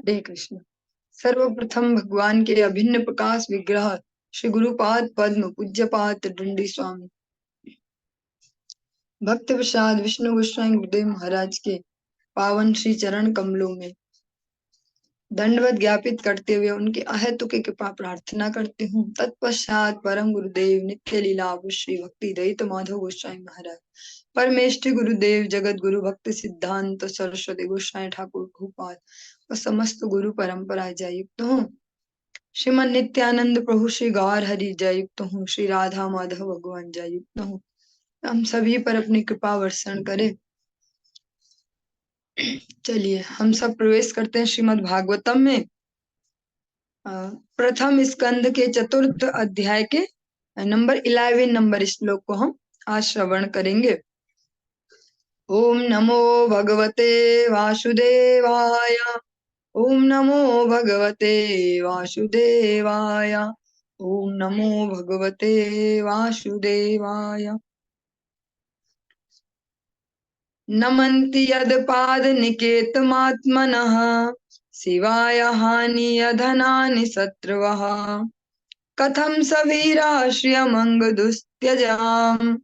हे कृष्ण। सर्वप्रथम भगवान के अभिन्न प्रकाश विग्रह श्री गुरुपाद पद्म पूज्यपाद दंडी स्वामी भक्त प्रसाद विष्णु गोस्वामी गुरुदेव महाराज के पावन श्री चरण कमलों में दंडवत ज्ञापित करते हुए उनके अहेतुक कृपा प्रार्थना करती हूँ। तत्पश्चात परम गुरुदेव नित्य लीला श्री भक्ति रहित माधव गोस्वामी महाराज परमेष्ठि गुरुदेव जगत गुरु भक्ति सिद्धांत सरस्वती गोस्वामी ठाकुर भूपाल और समस्त गुरु परंपरा जय युक्त हूँ। श्रीमन नित्यानंद प्रभु श्री गौर हरि जय युक्त हूँ। श्री राधा माधव भगवान जय युक्त हूँ। हम सभी पर अपनी कृपा वर्षण करे। चलिए हम सब प्रवेश करते हैं श्रीमद् भागवतम में। प्रथम स्कंद के चतुर्थ अध्याय के नंबर 11 नंबर श्लोक को हम आज श्रवण करेंगे। ओम नमो भगवते वासुदेवाय। ओम नमो भगवते वासुदेवाय। ओम नमो भगवते वासुदेवाय। नमन्ति यदपादनिकेतमात्मनः शिवाय हानियधनानि शत्रुवः कथं स वीरा श्रियमङ्गदुस्त्यजाम्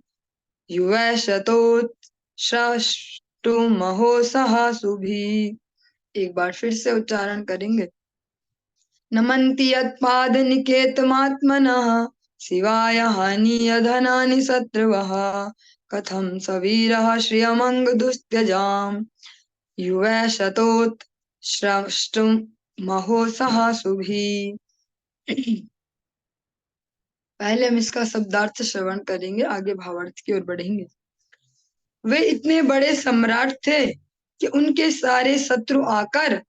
युवशतोत्स्रष्टुमहो सुभिः। एक बार फिर से उच्चारण करेंगे। नमन्ति यत्पादनिकेतमात्मनः शिवाय हानियधनानि शत्रुवः कथं स वीरः श्रियमङ्गदुस्त्यजाम् युवशतोत्स्रष्टुमहो सुभिः। पहले हम इसका शब्दार्थ श्रवण करेंगे, आगे भावार्थ की ओर बढ़ेंगे। वे इतने बड़े सम्राट थे कि उनके सारे शत्रु आकर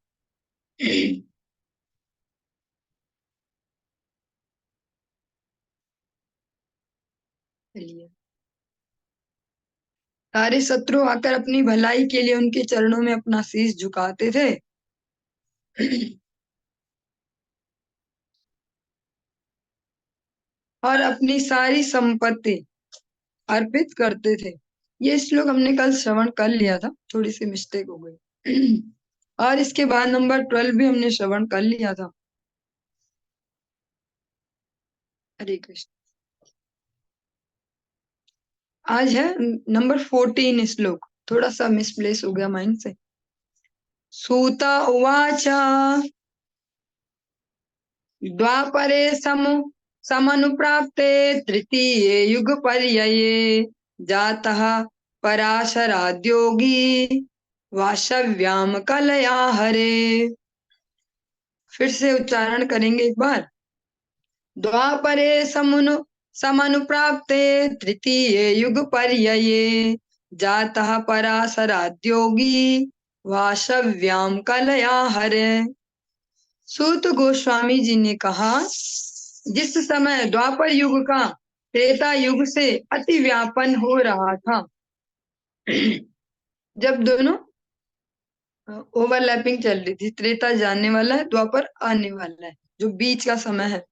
सारे शत्रु आकर अपनी भलाई के लिए उनके चरणों में अपना शीश झुकाते थे। और अपनी सारी संपत्ति अर्पित करते थे। ये श्लोक हमने कल श्रवण कर लिया था, थोड़ी सी मिस्टेक हो गई। और इसके बाद नंबर 12 भी हमने श्रवण कर लिया था। हरे कृष्ण। आज है नंबर 14 श्लोक, थोड़ा सा मिसप्लेस हो गया माइंड से। सूत उवाच द्वापरे समनुप्राप्ते तृतीये युगपर्यये जातः पराशराद्योगी वाशव्याम कलया हरे। फिर से उच्चारण करेंगे एक बार। द्वापरे समनुप्राप्ते तृतीये युगपर्यये जातः पराशराद्योगी वाशव्याम कलया हरे। सूत गोस्वामी जी ने कहा, जिस समय द्वापर युग का त्रेता युग से अति व्यापन हो रहा था, जब दोनों ओवरलैपिंग चल रही थी, त्रेता जाने वाला है, द्वापर आने वाला है, जो बीच का समय है,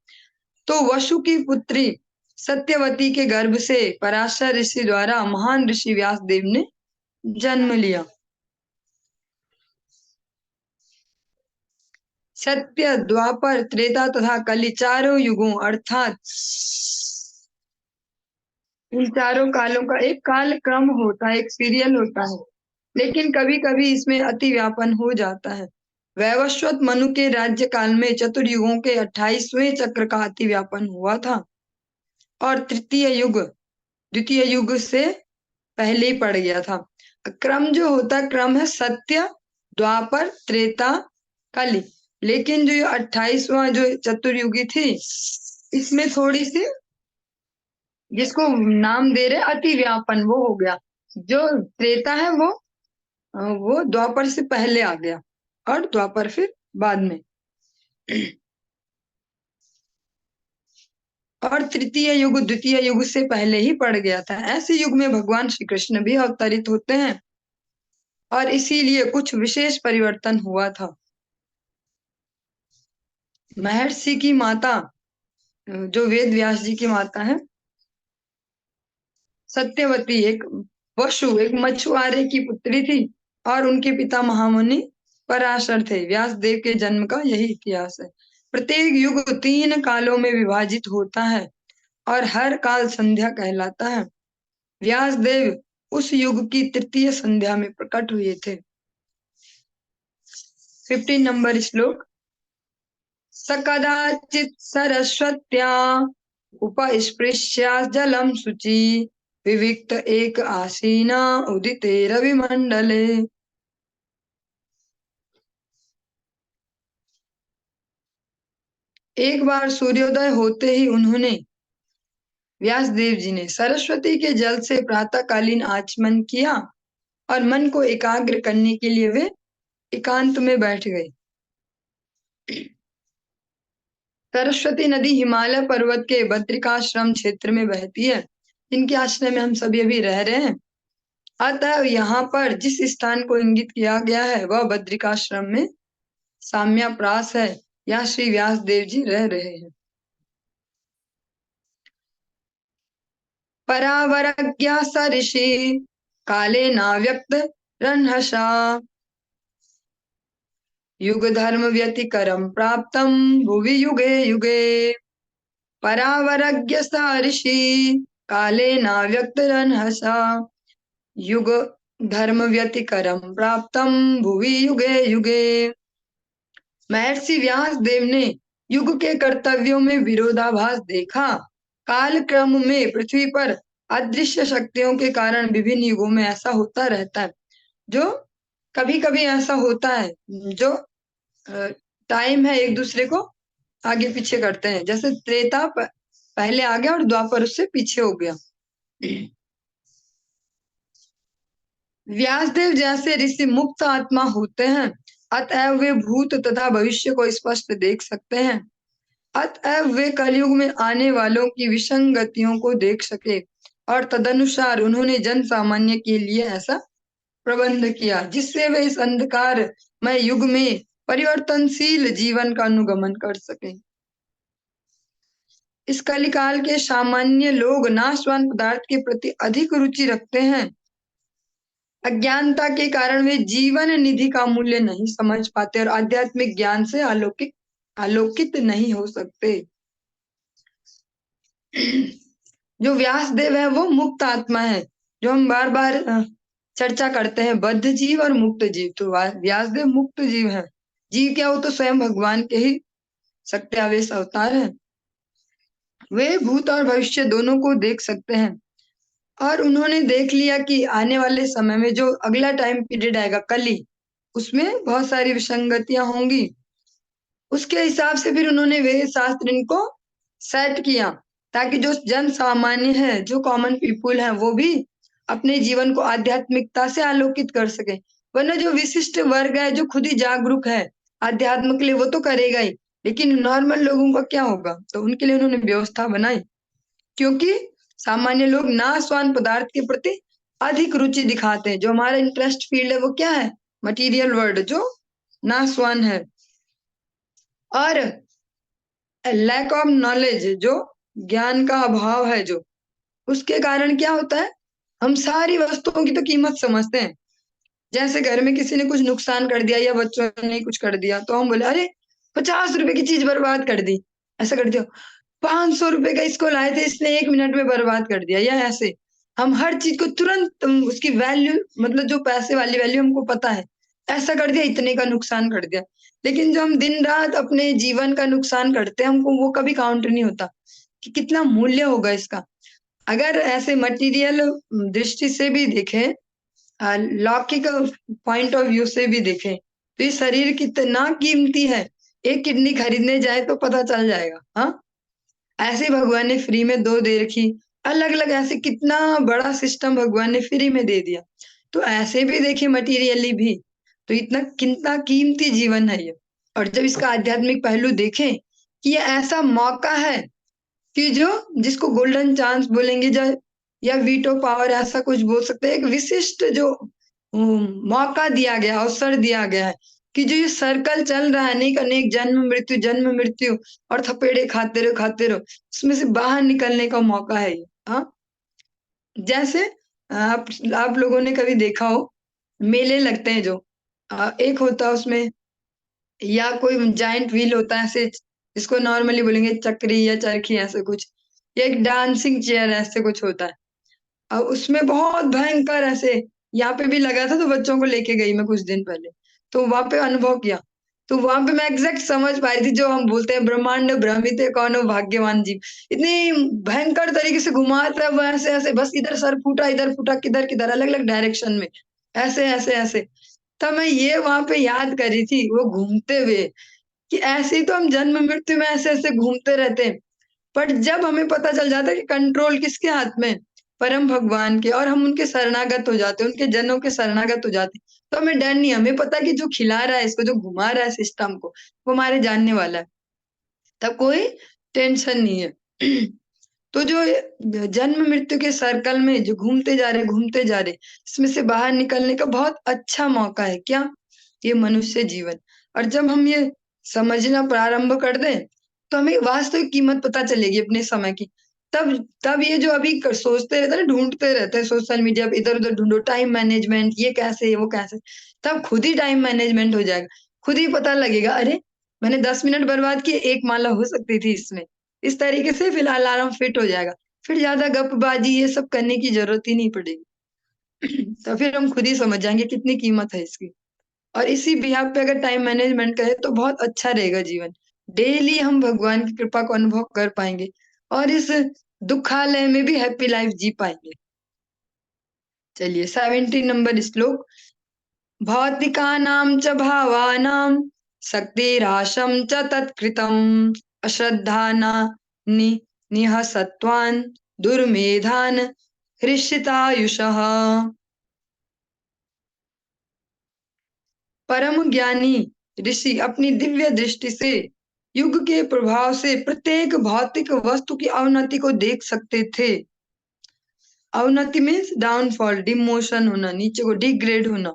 तो वसु की पुत्री सत्यवती के गर्भ से पराशर ऋषि द्वारा महान ऋषि व्यास देव ने जन्म लिया। सत्य, द्वापर, त्रेता तथा कली चारों युगों अर्थात इन चारों कालों का एक काल क्रम होता है, एक सीरियल होता है, लेकिन कभी कभी इसमें अति व्यापन हो जाता है। वैवस्वत मनु के राज्य काल में चतुर्युगों के 28वें चक्र का अति व्यापन हुआ था और तृतीय युग द्वितीय युग से पहले ही पड़ गया था। क्रम जो होता है, क्रम है सत्य, द्वापर, त्रेता, कली। लेकिन जो 28वां जो चतुर्युगी थी, इसमें थोड़ी सी, जिसको नाम दे रहे अति व्यापन, वो हो गया। जो त्रेता है वो द्वापर से पहले आ गया और द्वापर फिर बाद में। और तृतीय युग द्वितीय युग से पहले ही पड़ गया था। ऐसे युग में भगवान श्री कृष्ण भी अवतरित होते हैं और इसीलिए कुछ विशेष परिवर्तन हुआ था। महर्षि की माता, जो वेद व्यास जी की माता है, सत्यवती एक वसु, एक मछुआरे की पुत्री थी और उनके पिता महामुनि पराशर थे। व्यासदेव के जन्म का यही इतिहास है। प्रत्येक युग 3 कालों में विभाजित होता है और हर काल संध्या कहलाता है। व्यासदेव उस युग की तृतीय संध्या में प्रकट हुए थे। 15 नंबर श्लोक। सकदाचित् सरस्वत्या उपस्पृश्य जलम शुचि विविक्त एक आसीना उदिते रविमंडले। एक बार सूर्योदय होते ही उन्होंने, व्यासदेव जी ने, सरस्वती के जल से प्रातःकालीन आचमन किया और मन को एकाग्र करने के लिए वे एकांत में बैठ गए। सरस्वती नदी हिमालय पर्वत के बद्रिकाश्रम क्षेत्र में बहती है, जिनके आश्रम में हम सभी अभी रह रहे हैं। अतः यहाँ पर जिस स्थान को इंगित किया गया है वह बद्रिकाश्रम में साम्याप्रास है। यहाँ श्री व्यासदेव जी रह रहे हैं। परावरज्ञा स ऋषि काले नाव्यक्त रन्हसा युग धर्म व्यतिकरम प्राप्तम भुवि युगे युगे। परावरज्ञ स ऋषि काले नाव्यक्त रन्हसा युग धर्म व्यतिकरम प्राप्तम भुवि युगे युगे। महर्षि व्यासदेव ने युग के कर्तव्यों में विरोधाभास देखा। काल क्रम में पृथ्वी पर अदृश्य शक्तियों के कारण विभिन्न युगों में ऐसा होता रहता है। जो कभी कभी ऐसा होता है जो टाइम है एक दूसरे को आगे पीछे करते हैं। जैसे त्रेता पहले आ गया और द्वापर उससे पीछे हो गया। व्यासदेव जैसे ऋषि मुक्त आत्मा होते हैं, अतएव वे भूत तथा भविष्य को स्पष्ट देख सकते हैं। अतएव वे कलयुग में आने वालों की विसंगतियों को देख सके और तदनुसार उन्होंने जन सामान्य के लिए ऐसा प्रबंध किया जिससे वे इस अंधकारमय युग में परिवर्तनशील जीवन का अनुगमन कर सके। इस कलिकाल के सामान्य लोग नाशवान पदार्थ के प्रति अधिक रुचि रखते हैं। अज्ञानता के कारण वे जीवन निधि का मूल्य नहीं समझ पाते और आध्यात्मिक ज्ञान से आलोकित नहीं हो सकते। जो व्यासदेव है वो मुक्त आत्मा है, जो हम बार बार चर्चा करते हैं, बद्ध जीव और मुक्त जीव। तो व्यासदेव मुक्त जीव है। जीव क्या, वो तो स्वयं भगवान के ही सत्यावेश अवतार है। वे भूत और भविष्य दोनों को देख सकते हैं और उन्होंने देख लिया कि आने वाले समय में जो अगला टाइम पीरियड आएगा कली, उसमें बहुत सारी विसंगतियां होंगी। उसके हिसाब से फिर उन्होंने वेद शास्त्र इनको सेट किया ताकि जो जन सामान्य है, जो कॉमन पीपुल है, वो भी अपने जीवन को आध्यात्मिकता से आलोकित कर सके। वरना जो विशिष्ट वर्ग है, जो खुद ही जागरूक है अध्यात्म के लिए, वो तो करेगा ही, लेकिन नॉर्मल लोगों का क्या होगा? तो उनके लिए उन्होंने व्यवस्था बनाई, क्योंकि सामान्य लोग नाशवान पदार्थ के प्रति अधिक रुचि दिखाते हैं। जो हमारा इंटरेस्ट फील्ड है वो क्या है? मटेरियल वर्ल्ड, जो नाशवान है। और लैक ऑफ नॉलेज, जो ज्ञान का अभाव है, जो उसके कारण क्या होता है, हम सारी वस्तुओं की तो कीमत समझते हैं। जैसे घर में किसी ने कुछ नुकसान कर दिया या बच्चों ने कुछ कर दिया तो हम बोले अरे 50 रुपए की चीज बर्बाद कर दी, ऐसा कर दिया। 500 रुपए का इसको लाए थे, इसने 1 मिनट में बर्बाद कर दिया। या ऐसे हम हर चीज को तुरंत उसकी वैल्यू, मतलब जो पैसे वाली वैल्यू हमको पता है, ऐसा कर दिया, इतने का नुकसान कर दिया। लेकिन जो हम दिन रात अपने जीवन का नुकसान करते हैं, हमको वो कभी काउंट नहीं होता कि कितना मूल्य होगा इसका। अगर ऐसे मटेरियल दृष्टि से भी देखें, लौकिक पॉइंट ऑफ व्यू से भी देखें, तो ये शरीर कितना कीमती है। एक किडनी खरीदने जाए तो पता चल जाएगा। हाँ, ऐसे भगवान ने फ्री में 2 दे रखी, अलग अलग, ऐसे कितना बड़ा सिस्टम भगवान ने फ्री में दे दिया। तो ऐसे भी देखिए मटीरियली भी, तो इतना कितना कीमती जीवन है ये। और जब इसका आध्यात्मिक पहलू देखें कि ये ऐसा मौका है कि जो जिसको गोल्डन चांस बोलेंगे, जो या वीटो पावर ऐसा कुछ बोल सकते हैं, एक विशिष्ट जो मौका दिया गया, अवसर दिया गया है कि जो ये सर्कल चल रहा है, नहीं करने, एक जन्म मृत्यु और थपेड़े खाते रहो, इसमें से बाहर निकलने का मौका है ये। हाँ, जैसे आप लोगों ने कभी देखा हो, मेले लगते हैं जो एक होता है उसमें, या कोई जाइंट व्हील होता है ऐसे, जिसको नॉर्मली बोलेंगे चक्री या चरखी ऐसे कुछ, या एक डांसिंग चेयर ऐसे कुछ होता है। और उसमें बहुत भयंकर ऐसे, यहाँ पे भी लगा था तो बच्चों को लेके गई मैं कुछ दिन पहले, तो वहां पे अनुभव किया। तो वहां पे मैं एग्जैक्ट समझ पाई थी, जो हम बोलते हैं ब्रह्मांड भ्रमित है कौन हो भाग्यवान जीव, इतनी भयंकर तरीके से घुमाता है वो, ऐसे ऐसे बस इधर सर फूटा इधर फूटा, किधर किधर अलग अलग डायरेक्शन में, ऐसे ऐसे ऐसे। तब मैं ये वहां पे याद करी थी वो घूमते हुए, कि ऐसे ही तो हम जन्म मृत्यु में ऐसे ऐसे घूमते रहते हैं। पर जब हमें पता चल जाता है कि कंट्रोल किसके हाथ में, परम भगवान के, और हम उनके शरणागत हो जाते हैं, उनके जनों के शरणागत हो जाते हैं, तो हमें डर नहीं, हमें पता है कि जो खिला रहा है इसको, जो घुमा रहा है सिस्टम को, वो हमारे जानने वाला है। तब कोई टेंशन नहीं है। तो जो जन्म मृत्यु के सर्कल में जो घूमते जा रहे, इसमें से बाहर निकलने का बहुत अच्छा मौका है क्या, ये मनुष्य जीवन। और जब हम ये समझना प्रारंभ कर दें, तो हमें वास्तविक कीमत पता चलेगी अपने समय की। तब तब ये जो अभी सोचते रहते हैं, ढूंढते रहते हैं सोशल मीडिया पे, इधर उधर ढूंढो टाइम मैनेजमेंट, ये कैसे वो कैसे, तब खुद ही टाइम मैनेजमेंट हो जाएगा। खुद ही पता लगेगा, अरे मैंने 10 मिनट बर्बाद किए, एक माला हो सकती थी इसमें। इस तरीके से फिर अलार्म फिट हो जाएगा, फिर ज्यादा गपबाजी ये सब करने की जरूरत ही नहीं पड़ेगी। तो फिर हम खुद ही समझ जाएंगे कितनी कीमत है इसकी। और इसी बिहाफ पे अगर टाइम मैनेजमेंट करें तो बहुत अच्छा रहेगा जीवन। डेली हम भगवान की कृपा को अनुभव कर पाएंगे, और इस दुखालय में भी हैप्पी लाइफ जी पाएंगे। चलिए 17 नंबर श्लोक। भौतिकानां च भावानां शक्तिराशं च तत्कृतम् अश्रद्धाना नि निहसत्वान् दुर्मेधान् हृषितायुषः। परम ज्ञानी ऋषि अपनी दिव्य दृष्टि से युग के प्रभाव से प्रत्येक भौतिक वस्तु की अवनति को देख सकते थे। अवनति मीन्स डाउनफॉल, डिमोशन होना, नीचे को डिग्रेड होना।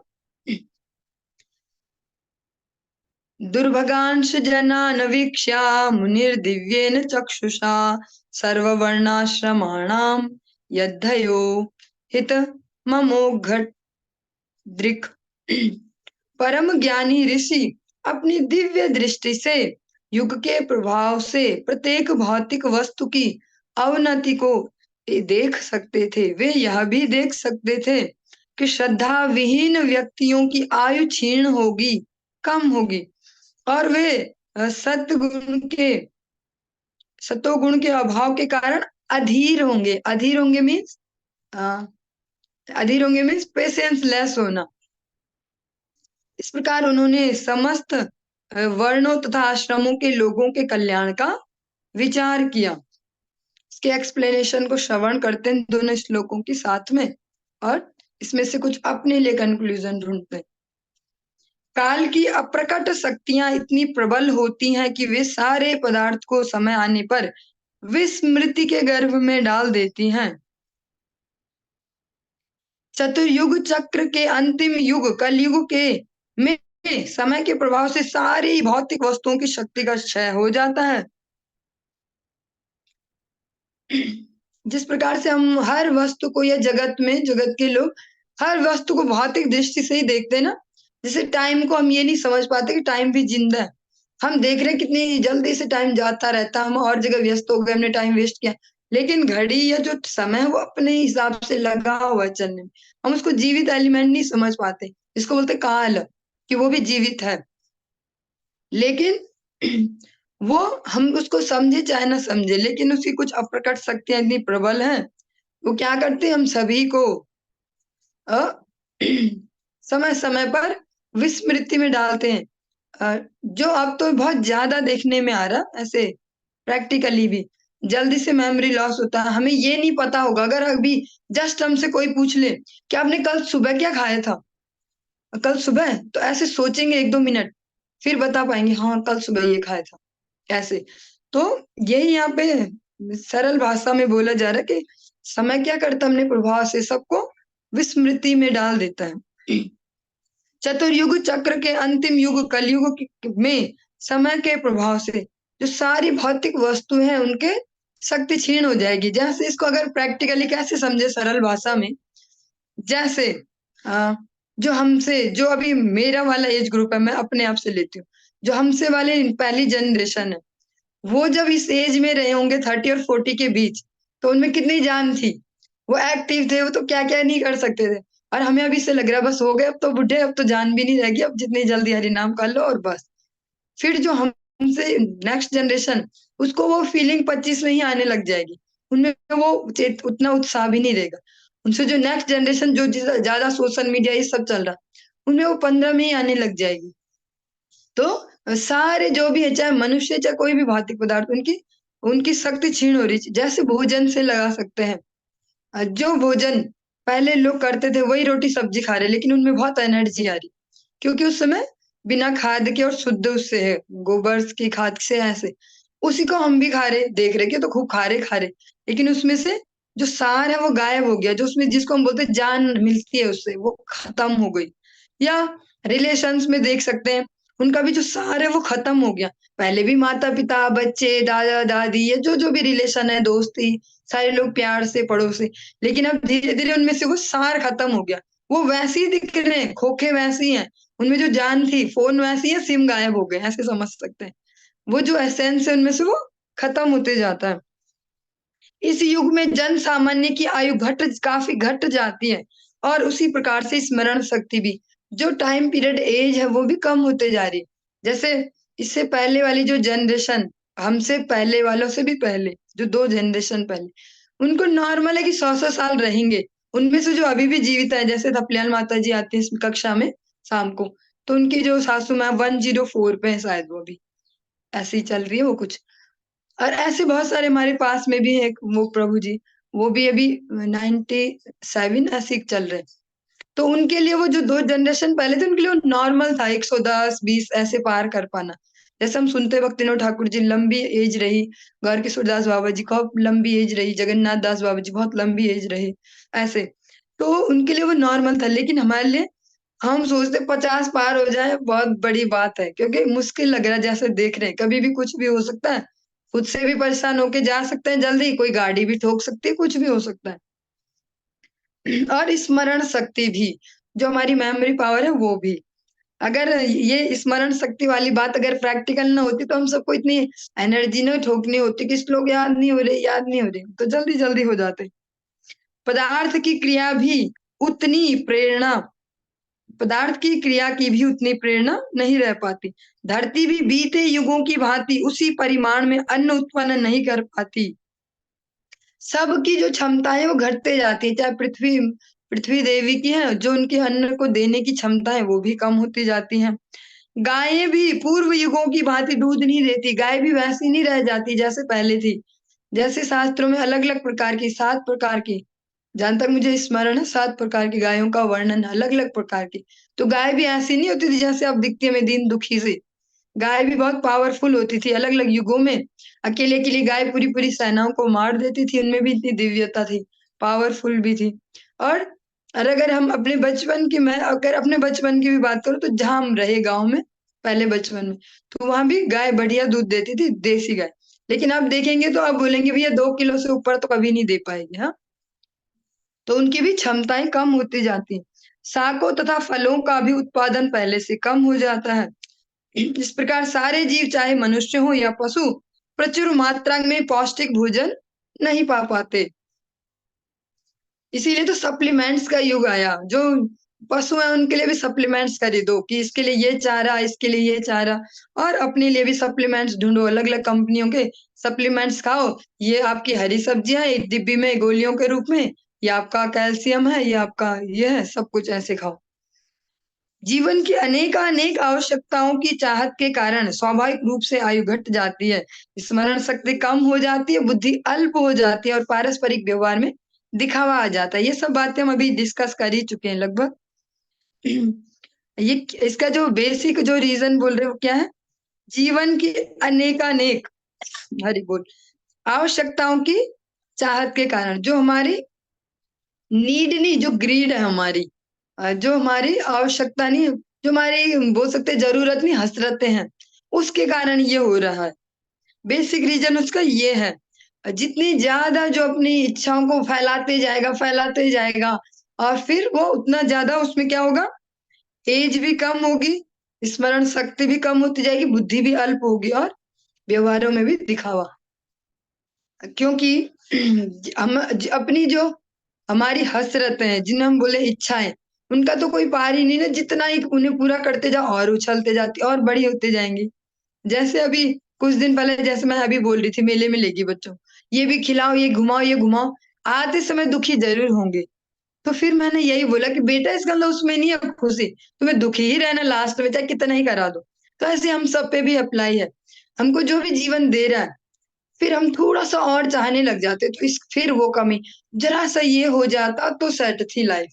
दुर्भगांश जनान वीक्ष्य मुनिर्दिव्येन चक्षुषा सर्ववर्णाश्रमाणां यद्धयो हित ममोघट दृक्। परम ज्ञानी ऋषि अपनी दिव्य दृष्टि से युग के प्रभाव से प्रत्येक भौतिक वस्तु की अवनति को देख सकते थे। वे यह भी देख सकते थे कि श्रद्धा विहीन व्यक्तियों की आयु क्षीण होगी, कम होगी, और वे सत्गुण के सतोगुण के अभाव के कारण अधीर होंगे। अधीर होंगे मीन्स अधीर होंगे मीन्स पेशेंस लेस होना। इस प्रकार उन्होंने समस्त वर्णों तथा आश्रमों के लोगों के कल्याण का विचार किया। इसके एक्सप्लेनेशन को श्रवण करते हैं दोनों श्लोकों के साथ में, और इसमें से कुछ अपने लिए कंक्लूजन ढूंढते हैं। काल की अप्रकट शक्तियां इतनी प्रबल होती हैं कि वे सारे पदार्थ को समय आने पर विस्मृति के गर्भ में डाल देती हैं। चतुर्युग चक्र के अंतिम युग कलयुग के में समय के प्रभाव से सारी भौतिक वस्तुओं की शक्ति का क्षय हो जाता है। जिस प्रकार से हम हर वस्तु को, या जगत में जगत के लोग हर वस्तु को भौतिक दृष्टि से ही देखते हैं ना। जैसे टाइम को हम ये नहीं समझ पाते कि टाइम भी जिंदा है। हम देख रहे हैं कितनी जल्दी से टाइम जाता रहता है, हम और जगह व्यस्त हो गए, हमने टाइम वेस्ट किया। लेकिन घड़ी या जो समय है वो अपने हिसाब से लगा हुआ है चलने में। हम उसको जीवित एलिमेंट नहीं समझ पाते, इसको बोलते काल, कि वो भी जीवित है। लेकिन वो हम उसको समझे चाहे ना समझे, लेकिन उसकी कुछ अप्रकट शक्तियां इतनी प्रबल हैं, वो क्या करते हैं हम सभी को समय समय पर विस्मृति में डालते हैं। जो अब तो बहुत ज्यादा देखने में आ रहा, ऐसे प्रैक्टिकली भी जल्दी से मेमोरी लॉस होता है। हमें ये नहीं पता होगा, अगर अभी जस्ट हमसे कोई पूछ ले कि आपने कल सुबह क्या खाया था, कल सुबह, तो ऐसे सोचेंगे 1-2 मिनट, फिर बता पाएंगे हाँ कल सुबह ये खाया था। ऐसे तो यही यहाँ पे सरल भाषा में बोला जा रहा है कि समय क्या करता है, अपने प्रभाव से सबको विस्मृति में डाल देता है। चतुर्युग चक्र के अंतिम युग कलयुग में समय के प्रभाव से जो सारी भौतिक वस्तु है उनके शक्ति क्षीण हो जाएगी। जैसे इसको अगर प्रैक्टिकली कैसे समझे सरल भाषा में, जैसे जो हमसे, जो अभी मेरा वाला एज ग्रुप है, मैं अपने आप से लेती हूँ, जो हमसे वाले पहली जनरेशन है, वो जब इस एज में रहे होंगे 30 और 40 के बीच, तो उनमें कितनी जान थी, वो एक्टिव थे, वो तो क्या क्या नहीं कर सकते थे। और हमें अभी से लग रहा है बस हो गए, अब तो बुढ़े, अब तो जान भी नहीं रहेगी, अब जितनी जल्दी हरि नाम कर लो और बस। फिर जो हमसे नेक्स्ट जनरेशन, उसको वो फीलिंग 25 में ही आने लग जाएगी, उनमें वो उतना उत्साह भी नहीं रहेगा। उनसे जो नेक्स्ट जनरेशन, जो ज्यादा सोशल मीडिया ये सब चल रहा, उनमें वो 15 में ही आने लग जाएगी। तो सारे जो भी है, चाहे मनुष्य चाहे कोई भी भौतिक पदार्थ, उनकी उनकी शक्ति क्षीण हो रही है। जैसे भोजन से लगा सकते हैं, जो भोजन पहले लोग करते थे वही रोटी सब्जी खा रहे, लेकिन उनमें बहुत एनर्जी आ रही, क्योंकि उस समय बिना खाद के और शुद्ध उससे है, गोबर की खाद से, ऐसे उसी को हम भी खा रहे, देख रहे कि तो खूब खा रहे, लेकिन उसमें से जो सार है वो गायब हो गया, जो उसमें जिसको हम बोलते हैं जान मिलती है उससे, वो खत्म हो गई। या रिलेशंस में देख सकते हैं, उनका भी जो सार है वो खत्म हो गया। पहले भी माता पिता बच्चे दादा दादी, ये जो जो भी रिलेशन है, दोस्ती, सारे लोग प्यार से पड़ोस से, लेकिन अब धीरे धीरे उनमें से वो सार खत्म हो गया। वो वैसे ही दिख रहे हैं, खोखे वैसे ही हैं, उनमें जो जान थी, फोन वैसी है, सिम गायब हो गए, ऐसे समझ सकते हैं। वो जो एसेंस है उनमें से वो खत्म होते जाता है। इस युग में जन सामान्य की आयु काफी घट जाती है, और उसी प्रकार से स्मरण शक्ति भी, जो टाइम पीरियड एज है वो भी कम होते जा रही है। जैसे इससे पहले वाली जो जनरेशन, हमसे पहले वालों से भी पहले, जो 2 जनरेशन पहले, उनको नॉर्मल है कि 100-100 साल रहेंगे। उनमें से जो अभी भी जीवित है, जैसे थपलियाल माता जी आती है इस कक्षा में शाम को, तो उनकी जो सासू माँ 104 पे है शायद, वो भी ऐसे ही चल रही है वो कुछ। और ऐसे बहुत सारे हमारे पास में भी है एक वो प्रभु जी, वो भी अभी 97 ऐसे ही चल रहे हैं। तो उनके लिए वो जो 2 जनरेशन पहले थे, उनके लिए वो नॉर्मल था 110, 20 ऐसे पार कर पाना। जैसे हम सुनते वक्त विनोद ठाकुर जी लंबी एज रही, गौरकिशोर दास बाबा जी को लंबी एज रही, जगन्नाथ दास बाबा जी बहुत लंबी एज रहे, ऐसे। तो उनके लिए वो नॉर्मल था, लेकिन हमारे लिए, हम सोचते 50 पार हो जाए बहुत बड़ी बात है, क्योंकि मुश्किल लग रहा है, जैसे देख रहे हैं कभी भी कुछ भी हो सकता है, खुद से भी परेशान होके जा सकते हैं जल्दी, कोई गाड़ी भी ठोक सकती है, कुछ भी हो सकता है। और स्मरण शक्ति भी, जो हमारी मेमोरी पावर है वो भी, अगर ये स्मरण शक्ति वाली बात अगर प्रैक्टिकल ना होती, तो हम सबको इतनी एनर्जी ना ठोकनी होती कि इस लोग याद नहीं हो रहे, तो जल्दी जल्दी हो जाते। पदार्थ की क्रिया भी उतनी प्रेरणा पदार्थ की क्रिया की भी उतनी प्रेरणा नहीं रह पाती। धरती भी बीते युगों की भांति उसी परिमाण में अन्न उत्पन्न नहीं कर पाती। सबकी जो क्षमता है वो घटते जाती है, चाहे पृथ्वी पृथ्वी देवी की है, जो उनके अन्न को देने की क्षमता है वो भी कम होती जाती है। गायें भी पूर्व युगों की भांति दूध नहीं देती, गाय भी वैसी नहीं रह जाती जैसे पहले थी। जैसे शास्त्रों में अलग अलग प्रकार की 7 प्रकार की, जहां तक मुझे स्मरण है, 7 प्रकार की गायों का वर्णन है, अलग अलग प्रकार की। तो गाय भी ऐसी नहीं होती थी जैसे अब दिखती है, में दीन दुखी से। गाय भी बहुत पावरफुल होती थी अलग अलग युगों में। अकेले के लिए गाय पूरी पूरी सेनाओं को मार देती थी, उनमें भी इतनी दिव्यता थी, पावरफुल भी थी। और अगर हम अपने बचपन की, मैं अगर अपने बचपन की भी बात करूं, तो जहां हम रहे गाँव में पहले बचपन में, तो वहां भी गाय बढ़िया दूध देती थी, देसी गाय। लेकिन अब देखेंगे तो अब बोलेंगे भैया 2 किलो से ऊपर तो कभी नहीं दे पाएगी। हाँ, तो उनकी भी क्षमताएं कम होती जाती हैं। शाकों तथा फलों का भी उत्पादन पहले से कम हो जाता है। इस प्रकार सारे जीव, चाहे मनुष्य हो या पशु, प्रचुर मात्रा में पौष्टिक भोजन नहीं पा पाते। इसीलिए तो सप्लीमेंट्स का युग आया। जो पशु है उनके लिए भी सप्लीमेंट्स खरीदो, कि इसके लिए ये चारा, इसके लिए ये चारा, और अपने लिए भी सप्लीमेंट्स ढूंढो, अलग अलग कंपनियों के सप्लीमेंट्स खाओ। ये आपकी हरी सब्जियां एक डिब्बी में गोलियों के रूप में, ये आपका कैल्शियम है, ये आपका ये है, सब कुछ ऐसे खाओ। जीवन की अनेक आवश्यकताओं की चाहत के कारण स्वाभाविक रूप से आयु घट जाती है, स्मरण शक्ति कम हो जाती है, बुद्धि अल्प हो जाती है, और पारस्परिक व्यवहार में दिखावा आ जाता है। ये सब बातें हम अभी डिस्कस कर ही चुके हैं लगभग। ये इसका जो बेसिक जो रीजन बोल रहे हो क्या है? जीवन की अनेकानेक, हरि बोल, आवश्यकताओं की चाहत के कारण, जो हमारी नीड नहीं, जो ग्रीड है हमारी, जो हमारी आवश्यकता नहीं, जो हमारी बोल सकते हैं जरूरत नहीं, हसरतें हैं, उसके कारण ये हो रहा है। बेसिक रीजन उसका ये है। जितनी ज्यादा जो अपनी इच्छाओं को फैलाते जाएगा, और फिर वो उतना ज्यादा उसमें क्या होगा, एज भी कम होगी, स्मरण शक्ति भी कम होती जाएगी, बुद्धि भी अल्प होगी और व्यवहारों में भी दिखावा। क्योंकि अपनी जो हमारी हसरतें हैं, जिन्हें हम बोले इच्छाएं, उनका तो कोई पार ही नहीं ना, जितना ही उन्हें पूरा करते जाओ और उछलते जाती और बड़ी होते जाएंगी। जैसे अभी कुछ दिन पहले, जैसे मैं अभी बोल रही थी, मेले में लेगी बच्चों, ये भी खिलाओ, ये घुमाओ, आते समय दुखी जरूर होंगे। तो फिर मैंने यही बोला कि बेटा इसका मतलब उसमें नहीं है खुशी, तुम्हें दुखी ही रहना लास्ट में, चाहे कितना ही करा दो। तो ऐसे हम सब पे भी अप्लाई है, हमको जो भी जीवन दे रहा है, फिर हम थोड़ा सा और चाहने लग जाते, तो इस फिर वो कमी, जरा सा ये हो जाता तो सेट थी लाइफ।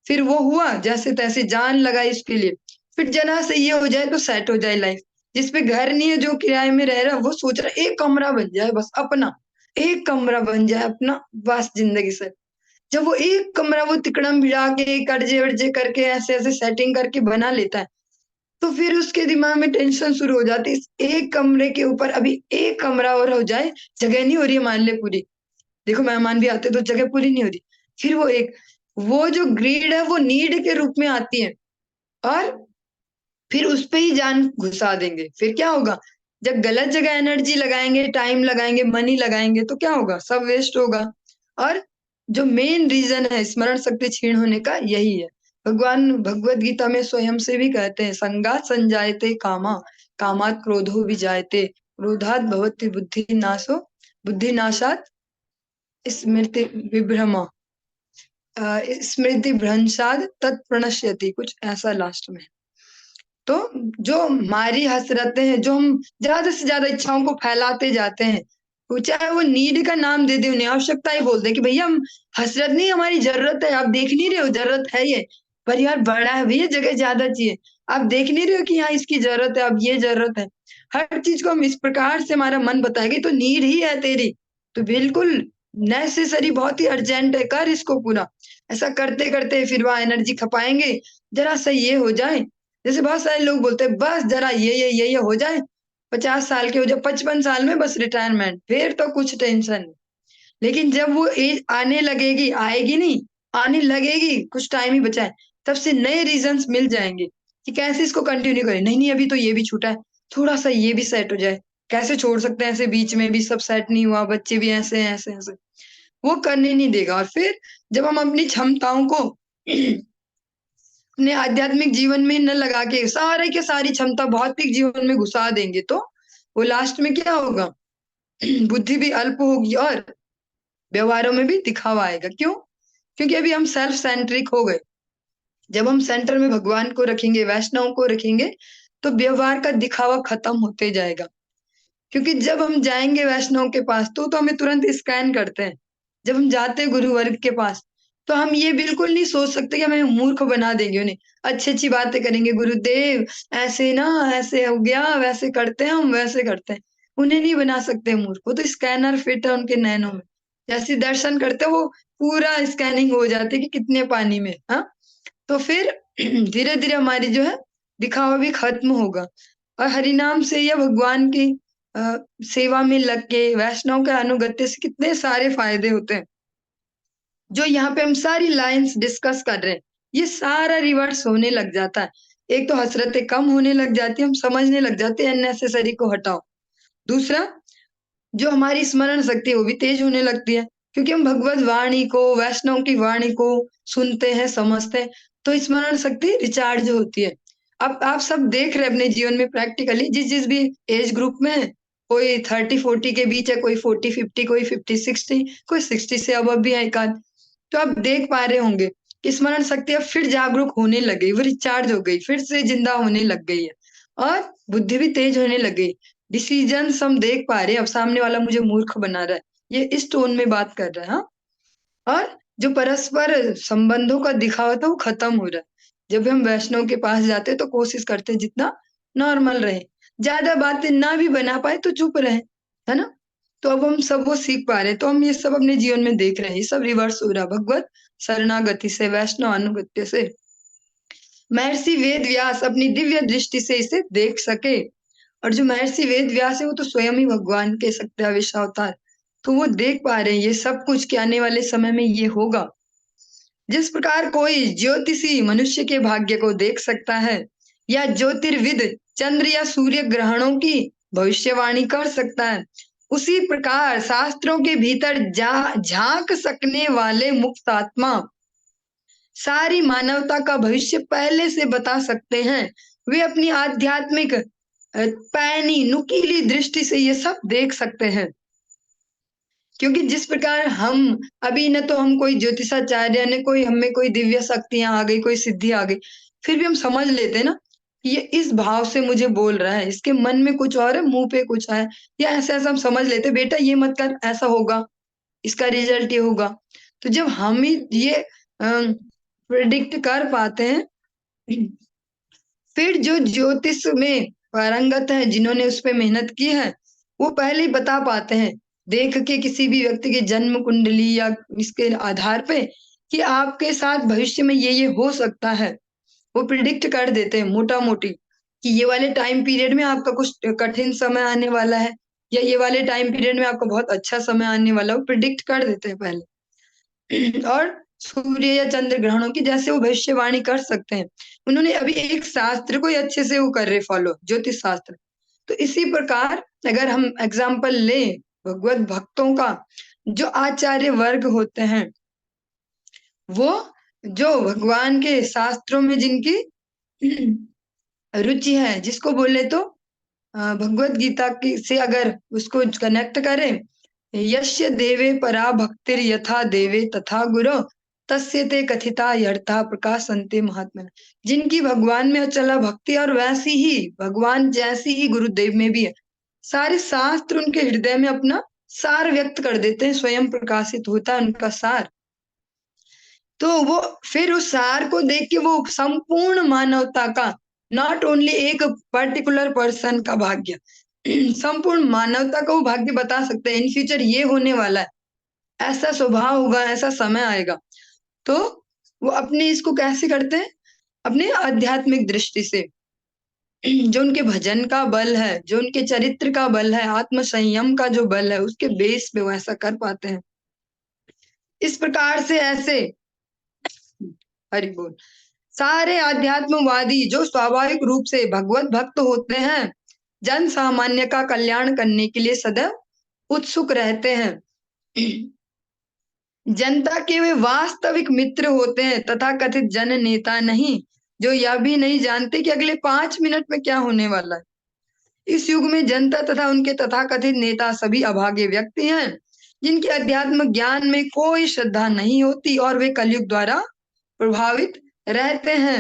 फिर वो हुआ जैसे तैसे, जान लगाई इसके लिए, फिर जरा से ये हो जाए तो सेट हो जाए लाइफ। जिसपे घर नहीं है, जो किराए में रह रहा है, वो सोच रहा है एक कमरा बन जाए बस अपना, एक कमरा बन जाए अपना, बस जिंदगी से। जब वो एक कमरा वो तिकड़म भिड़ा के कर्जे वर्जे करके ऐसे ऐसे सेटिंग करके बना लेता है, तो फिर उसके दिमाग में टेंशन शुरू हो जाती है, इस एक कमरे के ऊपर अभी एक कमरा और हो जाए, जगह नहीं हो रही है मान ले पूरी, देखो मेहमान भी आते तो जगह पूरी नहीं हो रही। फिर वो जो ग्रीड है वो नीड के रूप में आती है, और फिर उस पे ही जान घुसा देंगे। फिर क्या होगा, जब गलत जगह एनर्जी लगाएंगे, टाइम लगाएंगे, मनी लगाएंगे, तो क्या होगा, सब वेस्ट होगा। और जो मेन रीजन है स्मरण शक्ति क्षीण होने का, यही है। भगवान भगवत गीता में स्वयं से भी कहते हैं, संगात संजायते कामा, कामात क्रोधो विजायते, क्रोधात भवति बुद्धि नाशो, बुद्धि नाशात स्मृति विभ्रमा, स्मृति भ्रंशाद तत्प्रणश्यति, कुछ ऐसा लास्ट में। तो जो हमारी हसरतें हैं, जो हम ज्यादा से ज्यादा इच्छाओं को फैलाते जाते हैं, वो चाहे वो नीड का नाम दे दे, उन्हें आवश्यकता ही बोल दे कि भैया हम, हसरत नहीं, हमारी जरूरत है, आप देख नहीं रहे हो, जरूरत है ये, परिवार बड़ा है भैया, जगह ज्यादा चाहिए, आप देख नहीं रहे हो कि यहाँ इसकी जरूरत है, अब ये जरूरत है। हर चीज को हम इस प्रकार से हमारा मन बताएगी, तो नीड ही है तेरी, तो बिल्कुल नेसेसरी, बहुत ही अर्जेंट है, कर इसको पूरा। ऐसा करते करते फिर वहां एनर्जी खपाएंगे, जरा सा ये हो जाए। जैसे बहुत सारे लोग बोलते हैं बस जरा ये हो जाए, 50 साल के हो जाए, 55 साल में बस रिटायरमेंट, फिर तो कुछ टेंशन नहीं। लेकिन जब वो एज आने लगेगी, आएगी नहीं, आने लगेगी, कुछ टाइम ही बचा है, तब से नए रीजंस मिल जाएंगे कि कैसे इसको कंटिन्यू करें। नहीं नहीं, अभी तो ये भी छूटा है, थोड़ा सा ये भी सेट हो जाए, कैसे छोड़ सकते हैं, ऐसे बीच में भी सब सेट नहीं हुआ, बच्चे भी ऐसे हैं, ऐसे ऐसे, वो करने नहीं देगा। और फिर जब हम अपनी क्षमताओं को अपने आध्यात्मिक जीवन में न लगा के सारे के सारी क्षमता भौतिक जीवन में घुसा देंगे, तो वो लास्ट में क्या होगा, बुद्धि भी अल्प होगी और व्यवहारों में भी दिखावा आएगा। क्यों? क्योंकि अभी हम सेल्फ सेंट्रिक हो गए। जब हम सेंटर में भगवान को रखेंगे, वैष्णव को रखेंगे, तो व्यवहार का दिखावा खत्म होते जाएगा। क्योंकि जब हम जाएंगे वैष्णव के पास, तो हमें तुरंत स्कैन करते हैं। जब हम जाते हैं गुरु वर्ग के पास, तो हम ये बिल्कुल नहीं सोच सकते कि हमें मूर्ख बना देंगे उन्हें, अच्छी अच्छी बातें करेंगे, गुरुदेव ऐसे ना, ऐसे हो गया, वैसे करते हैं हम, वैसे करते हैं। उन्हें नहीं बना सकते मूर्ख, वो तो स्कैनर फिट है उनके नैनों में। जैसे दर्शन करते हैं, वो पूरा स्कैनिंग हो जाती है कि कितने पानी में, हाँ। तो फिर धीरे धीरे हमारी जो है दिखावा भी खत्म होगा, और हरिनाम से या भगवान की अ, सेवा में लग के वैष्णव के अनुगत्य से कितने सारे फायदे होते हैं, जो यहाँ पे हम सारी लाइंस डिस्कस कर रहे हैं, ये सारा रिवर्स होने लग जाता है। एक तो हसरतें कम होने लग जाती है, हम समझने लग जाते हैं अननेसेसरी को हटाओ। दूसरा, जो हमारी स्मरण शक्ति है वो भी तेज होने लगती है, क्योंकि हम भगवत वाणी को, वैष्णव की वाणी को सुनते हैं, समझते हैं, तो स्मरण शक्ति रिचार्ज होती है। अब आप सब देख रहे हैं अपने जीवन में प्रैक्टिकली, जिस जिस भी एज ग्रुप में है, कोई 30-40 के बीच है, कोई 40-50, कोई 50-60, कोई 60 से अब भी है एक आध। तो आप देख पा रहे होंगे कि स्मरण शक्ति अब फिर जागरूक होने लग गई, वो रिचार्ज हो गई, फिर से जिंदा होने लग गई है, और बुद्धि भी तेज होने लग गई। डिसीजंस हम देख पा रहे हैं, अब सामने वाला मुझे मूर्ख बना रहा है, ये इस टोन में बात कर रहा है, हाँ। और जो परस्पर संबंधों का दिखावा था वो खत्म हो रहा है। जब भी हम वैष्णव के पास जाते हैं, तो कोशिश करते हैं जितना नॉर्मल रहे, ज्यादा बातें ना भी बना पाए तो चुप रहे, है ना। तो अब हम सब वो सीख पा रहे हैं, तो हम ये सब अपने जीवन में देख रहे हैं, ये सब रिवर्स हो रहा है भगवत शरणागति से, वैष्णव अनुगत्य से। महर्षि वेद व्यास अपनी दिव्य दृष्टि से इसे देख सके, और जो महर्षि वेद व्यास है वो तो स्वयं ही भगवान के सत्याविश अवतार, तो वो देख पा रहे हैं ये सब कुछ कि आने वाले समय में ये होगा। जिस प्रकार कोई ज्योतिषी मनुष्य के भाग्य को देख सकता है या ज्योतिर्विद चंद्र या सूर्य ग्रहणों की भविष्यवाणी कर सकता है, उसी प्रकार शास्त्रों के भीतर झांक सकने वाले मुक्त आत्मा सारी मानवता का भविष्य पहले से बता सकते हैं। वे अपनी आध्यात्मिक पैनी नुकीली दृष्टि से ये सब देख सकते हैं। क्योंकि जिस प्रकार हम अभी न तो हम कोई ज्योतिषाचार्य ने कोई हमें कोई दिव्य शक्तियां आ गई, कोई सिद्धि आ गई, फिर भी हम समझ लेते हैं ना कि ये इस भाव से मुझे बोल रहा है, इसके मन में कुछ और है, मुंह पे कुछ है, या ऐसा ऐसा हम समझ लेते, बेटा ये मत कर, ऐसा होगा, इसका रिजल्ट ये होगा। तो जब हम ही ये प्रिडिक्ट कर पाते हैं, फिर जो ज्योतिष में पारंगत है, जिन्होंने उस पे मेहनत की है, वो पहले ही बता पाते हैं देख के किसी भी व्यक्ति की जन्म कुंडली या इसके आधार पे कि आपके साथ भविष्य में ये हो सकता है। वो प्रिडिक्ट कर देते हैं मोटा मोटी कि ये वाले टाइम पीरियड में आपका कुछ कठिन समय आने वाला है या ये वाले टाइम पीरियड में आपका बहुत अच्छा समय आने वाला है, वो प्रिडिक्ट कर देते हैं पहले। और सूर्य या चंद्र ग्रहणों की जैसे वो भविष्यवाणी कर सकते हैं। उन्होंने अभी एक शास्त्र को ही अच्छे से वो कर रहे फॉलो, ज्योतिष शास्त्र। तो इसी प्रकार अगर हम एग्जाम्पल लें भगवत भक्तों का, जो आचार्य वर्ग होते हैं, वो जो भगवान के शास्त्रों में जिनकी रुचि है, जिसको बोले तो भगवत गीता की से अगर उसको कनेक्ट करें, यस्य देवे परा भक्तिर यथा देवे तथा गुरो तस्य ते कथिता यर्था प्रकाशन्ते महात्मन। जिनकी भगवान में अचला भक्ति और वैसी ही भगवान जैसी ही गुरुदेव में भी है, सारे शास्त्र उनके हृदय में अपना सार व्यक्त कर देते हैं, स्वयं प्रकाशित होता है उनका सार। तो वो फिर उस सार को देख के वो संपूर्ण मानवता का, नॉट ओनली एक पर्टिकुलर पर्सन का भाग्य, संपूर्ण मानवता का वो भाग्य बता सकते हैं। इन फ्यूचर ये होने वाला है, ऐसा स्वभाव होगा, ऐसा समय आएगा। तो वो अपने इसको कैसे करते हैं? अपने आध्यात्मिक दृष्टि से, जो उनके भजन का बल है, जो उनके चरित्र का बल है, आत्म संयम का जो बल है, उसके बेस पे वो ऐसा कर पाते हैं। इस प्रकार से ऐसे हरि बोल सारे आध्यात्मवादी जो स्वाभाविक रूप से भगवत भक्त होते हैं, जन सामान्य का कल्याण करने के लिए सदैव उत्सुक रहते हैं। जनता के वे वास्तविक मित्र होते हैं, तथा कथित जन नेता नहीं, जो यह भी नहीं जानते कि अगले 5 मिनट में क्या होने वाला है। इस युग में जनता तथा उनके तथाकथित नेता सभी अभागे व्यक्ति हैं, जिनके अध्यात्म ज्ञान में कोई श्रद्धा नहीं होती और वे कलयुग द्वारा प्रभावित रहते हैं।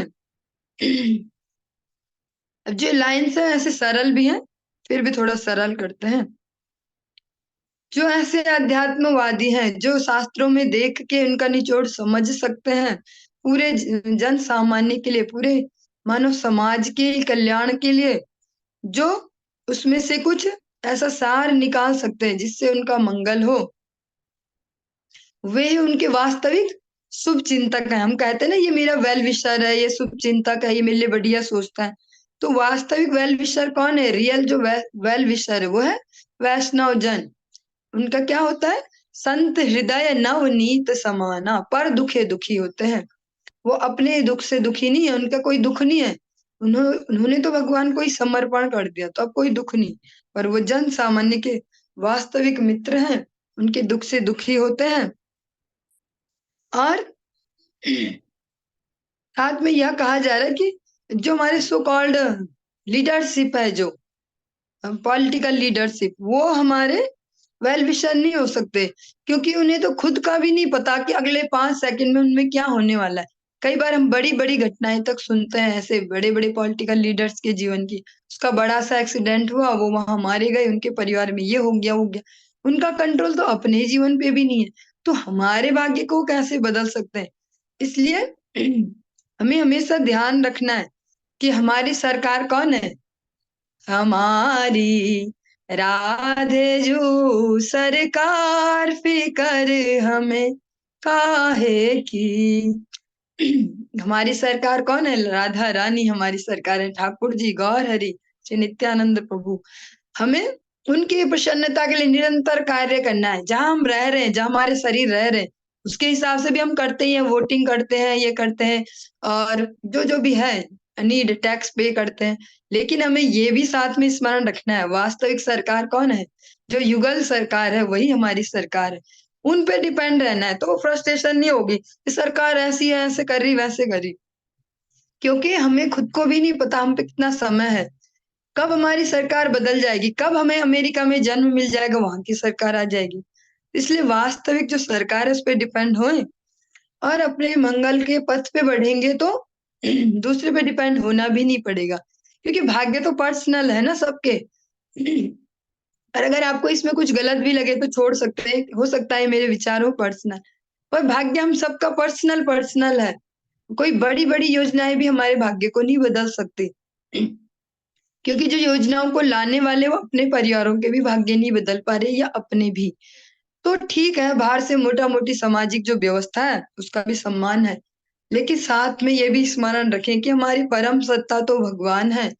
अब जो लाइन्स है ऐसे सरल भी हैं, फिर भी थोड़ा सरल करते हैं। जो ऐसे अध्यात्मवादी हैं, जो शास्त्रों में देख के उनका निचोड़ समझ सकते हैं, पूरे जन सामान्य के लिए, पूरे मानव समाज के कल्याण के लिए, जो उसमें से कुछ ऐसा सार निकाल सकते हैं जिससे उनका मंगल हो, वे उनके वास्तविक शुभ चिंतक हैं। हम कहते हैं ना ये मेरा वेल विशर है, ये शुभ चिंतक है, ये मेरे लिए बढ़िया सोचता है। तो वास्तविक वेल विशर कौन है? रियल जो वेल विशर है वो है वैष्णव जन। उनका क्या होता है? संत हृदय नवनीत समाना, पर दुखे दुखी होते हैं। वो अपने दुख से दुखी नहीं है, उनका कोई दुख नहीं है, उन्होंने तो भगवान को ही समर्पण कर दिया, तो अब कोई दुख नहीं। पर वो जन सामान्य के वास्तविक मित्र हैं, उनके दुख से दुखी होते हैं। और साथ में यह कहा जा रहा है कि जो हमारे सो कॉल्ड लीडरशिप है, जो पॉलिटिकल लीडरशिप, वो हमारे वेल विशर नहीं हो सकते, क्योंकि उन्हें तो खुद का भी नहीं पता कि अगले 5 सेकंड में उनमें क्या होने वाला है। कई बार हम बड़ी बड़ी घटनाएं तक सुनते हैं ऐसे बड़े बड़े पॉलिटिकल लीडर्स के जीवन की। उसका बड़ा सा एक्सीडेंट हुआ, वो वहां मारे गए, उनके परिवार में ये हो गया, वो गया। उनका कंट्रोल तो अपने जीवन पे भी नहीं है, तो हमारे भाग्य को कैसे बदल सकते हैं? इसलिए हमें हमेशा ध्यान रखना है कि हमारी सरकार कौन है? हमारी राधे जू सरकार, फिकर हमें काहे की। हमारी सरकार कौन है? राधा रानी हमारी सरकार है, ठाकुर जी, गौर हरि, श्री नित्यानंद प्रभु। हमें उनकी प्रसन्नता के लिए निरंतर कार्य करना है। जहां हम रह रहे हैं, जहां हमारे शरीर रह रहे हैं, उसके हिसाब से भी हम करते ही हैं, वोटिंग करते हैं, ये करते हैं और जो जो भी है नीड टैक्स पे करते हैं। लेकिन हमें ये भी साथ में स्मरण रखना है, वास्तविक सरकार कौन है? जो युगल सरकार है वही हमारी सरकार है। उन पे डिपेंड रहना है, तो फ्रस्ट्रेशन नहीं होगी कि सरकार ऐसी है, ऐसे कर रही वैसे कर रही, क्योंकि हमें खुद को भी नहीं पता हम पे कितना समय है, कब हमारी सरकार बदल जाएगी, कब हमें अमेरिका में जन्म मिल जाएगा, वहां की सरकार आ जाएगी। इसलिए वास्तविक जो सरकार है उस पर डिपेंड होए और अपने मंगल के पथ पे बढ़ेंगे तो दूसरे पे डिपेंड होना भी नहीं पड़ेगा, क्योंकि भाग्य तो पर्सनल है ना सबके। और अगर आपको इसमें कुछ गलत भी लगे तो छोड़ सकते हैं, हो सकता है मेरे विचार हो पर्सनल, पर भाग्य हम सबका पर्सनल पर्सनल है। कोई बड़ी बड़ी योजनाएं भी हमारे भाग्य को नहीं बदल सकती, क्योंकि जो योजनाओं को लाने वाले वो अपने परिवारों के भी भाग्य नहीं बदल पा रहे या अपने भी। तो ठीक है, बाहर से मोटा मोटी सामाजिक जो व्यवस्था है उसका भी सम्मान है, लेकिन साथ में ये भी स्मरण रखें कि हमारी परम सत्ता तो भगवान है,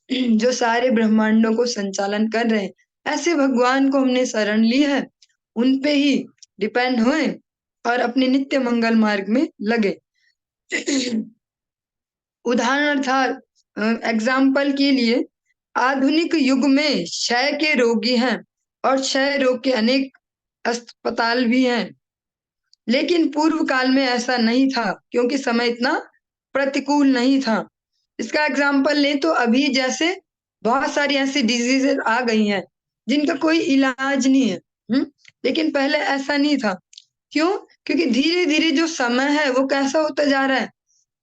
जो सारे ब्रह्मांडों को संचालन कर रहे हैं। ऐसे भगवान को हमने शरण ली है, उन पे ही डिपेंड हुए और अपने नित्य मंगल मार्ग में लगे। उदाहरणार्थ एग्जाम्पल के लिए, आधुनिक युग में क्षय के रोगी हैं और क्षय रोग के अनेक अस्पताल भी हैं, लेकिन पूर्व काल में ऐसा नहीं था क्योंकि समय इतना प्रतिकूल नहीं था। इसका एग्जाम्पल लें तो अभी जैसे बहुत सारी ऐसी डिजीजेस आ गई हैं जिनका कोई इलाज नहीं है। लेकिन पहले ऐसा नहीं था। क्यों? क्योंकि धीरे धीरे जो समय है वो कैसा होता जा रहा है,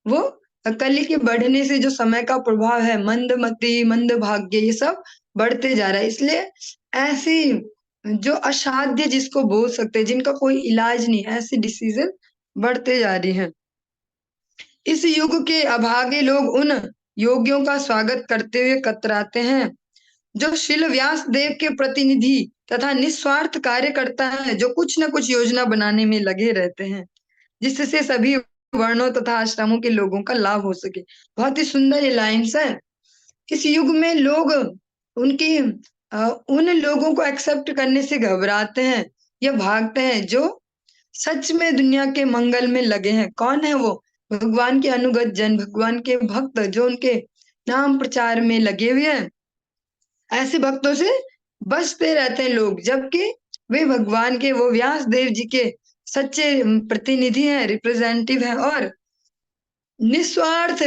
वो कली के बढ़ने से जो समय का प्रभाव है, मंदमति मंद भाग्य ये सब बढ़ते जा रहा है। इसलिए ऐसी जो असाध्य जिसको बोल सकते हैं, जिनका कोई इलाज नहीं, ऐसी डिसीजेस बढ़ते जा रही हैं। इस युग के अभागे लोग उन योगियों का स्वागत करते हुए कतराते हैं जो शिल व्यास देव के प्रतिनिधि तथा निस्वार्थ कार्य करता है, जो कुछ न कुछ योजना बनाने में लगे रहते हैं जिससे सभी वर्णों तथा आश्रमों के लोगों का लाभ हो सके। बहुत ही सुंदर ये लाइन्स है। इस युग में लोग उनकी उन लोगों को एक्सेप्ट करने से घबराते हैं या भागते हैं जो सच में दुनिया के मंगल में लगे हैं। कौन है वो? भगवान के अनुगत जन, भगवान के भक्त जो उनके नाम प्रचार में लगे हुए हैं। ऐसे भक्तों से बचते रहते हैं लोग, जबकि वे भगवान के वो व्यास देव जी के सच्चे प्रतिनिधि हैं, रिप्रेजेंटेटिव हैं और निस्वार्थ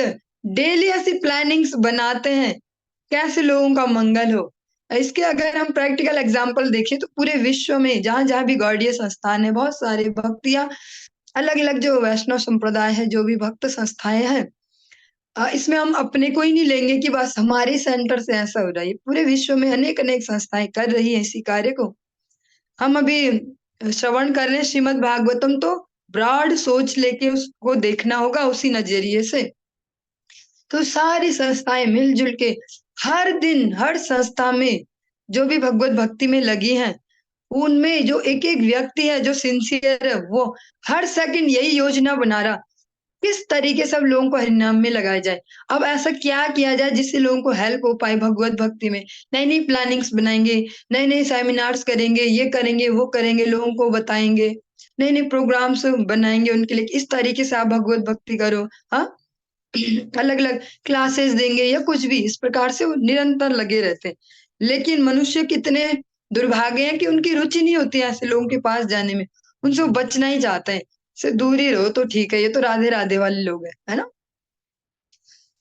डेली ऐसी प्लानिंग्स बनाते हैं कैसे लोगों का मंगल हो। इसके अगर हम प्रैक्टिकल एग्जांपल देखें तो पूरे विश्व में जहां जहां भी गौड़ीय संस्थान है, बहुत सारे भक्त या अलग अलग जो वैष्णव संप्रदाय है, जो भी भक्त संस्थाएं हैं, इसमें हम अपने को ही नहीं लेंगे कि बस हमारे सेंटर से ऐसा हो रहा है। पूरे विश्व में अनेक अनेक संस्थाएं कर रही है इसी कार्य को। हम अभी श्रवण कर रहे हैं श्रीमद् भागवतम, तो ब्रॉड सोच लेके उसको देखना होगा उसी नजरिए से। तो सारी संस्थाएं मिलजुल के हर दिन हर संस्था में जो भी भगवत भक्ति में लगी हैं, उनमें जो एक एक व्यक्ति है जो सिंसियर है, वो हर सेकंड यही योजना बना रहा किस तरीके से अब लोगों को हरिनाम में लगाया जाए। अब ऐसा क्या किया जाए जिससे लोगों को हेल्प हो पाए भगवत भक्ति में। नई नई प्लानिंग्स बनाएंगे, नए नए सेमिनार्स करेंगे, ये करेंगे वो करेंगे, लोगों को बताएंगे, नए नए प्रोग्राम्स बनाएंगे उनके लिए, इस तरीके से आप भगवत भक्ति करो। हाँ, अलग अलग क्लासेस देंगे या कुछ भी, इस प्रकार से वो निरंतर लगे रहते हैं। लेकिन मनुष्य कितने दुर्भाग्य हैं कि उनकी रुचि नहीं होती है ऐसे लोगों के पास जाने में, उनसे वो बचना ही चाहते हैं। से दूर ही रहो तो ठीक है, ये तो राधे राधे वाले लोग हैं, है ना।